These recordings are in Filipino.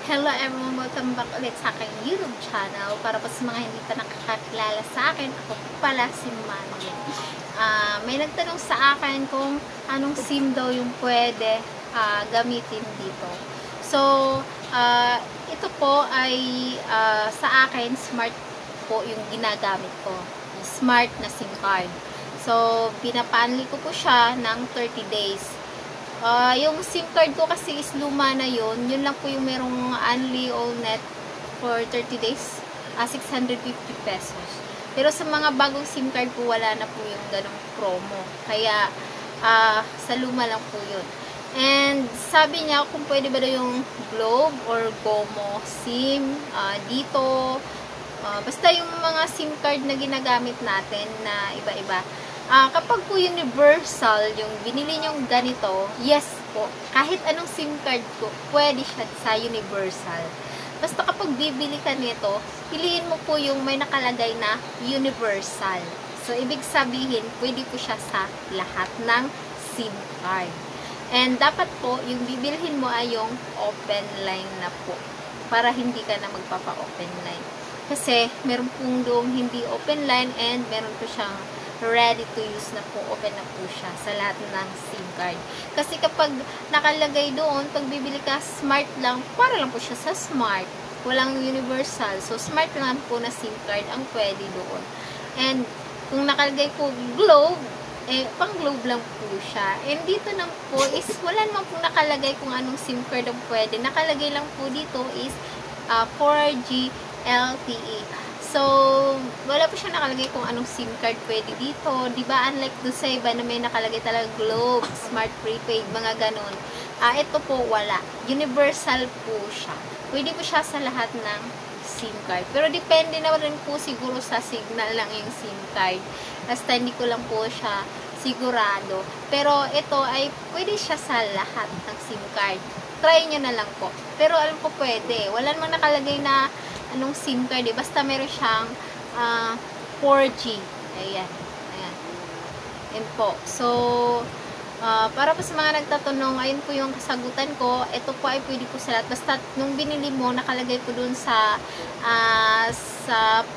Hello everyone! Welcome back ulit sa aking YouTube channel. Para po sa mga hindi pa nakakakilala sa akin, ako po pala si Mandy. May nagtanong sa akin kung anong SIM daw yung pwede gamitin dito. So, ito po ay sa akin, smart po yung ginagamit ko. Smart na SIM card. So, pinapanli ko po siya ng 30 days. Yung SIM card ko kasi is luma na yun lang po yung merong only all net for 30 days, 650 pesos. Pero sa mga bagong SIM card po, wala na po yung ganong promo. Kaya, sa luma lang po yun. And, sabi niya kung pwede ba yung Globe or Gomo SIM dito. Basta yung mga SIM card na ginagamit natin na iba-iba. Kapag po universal, yung binili nyong ganito, yes po, kahit anong SIM card ko, pwede siya sa universal. Basta kapag bibili ka nito, piliin mo po yung may nakalagay na universal. So, ibig sabihin, pwede po siya sa lahat ng SIM card. And dapat po, yung bibilhin mo ay yung open line na po, para hindi ka na magpapa-open line. Kasi, meron pong doong hindi open line and meron po siyang ready to use na po, open na po siya sa lahat ng SIM card. Kasi kapag nakalagay doon, pag bibili ka smart lang, para lang po siya sa smart. Walang universal. So, smart lang po na SIM card ang pwede doon. And, kung nakalagay po Globe, pang Globe lang po siya. And dito na po is, wala naman po nakalagay kung anong SIM card ang pwede. Nakalagay lang po dito is 4G LTE. So, wala po siya nakalagay kung anong SIM card pwede dito. Diba, unlike dun sa iba na may nakalagay talaga Globe, Smart Prepaid, mga ganon. Ito po, wala. Universal po siya. Pwede po siya sa lahat ng SIM card. Pero depende na rin po siguro sa signal lang yung SIM card. Basta hindi ko lang po siya sigurado. Pero ito ay pwede siya sa lahat ng SIM card. Try nyo na lang po. Pero alam ko pwede. Wala namang nakalagay na anong SIM card, basta meron siyang 4G. Ayan. Ayan. Ayan po. So, para po sa mga nagtatanong, ayun po yung kasagutan ko. Ito po ay pwede po sa lahat. Basta nung binili mo, nakalagay po dun sa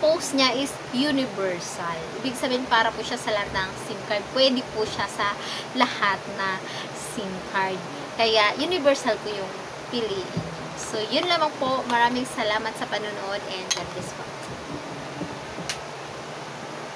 post niya is universal. Ibig sabihin, para po siya sa lahat ng SIM card. Pwede po siya sa lahat na SIM card. Kaya, universal po yung piliin. So, yun lamang po. Maraming salamat sa panonood and God bless po.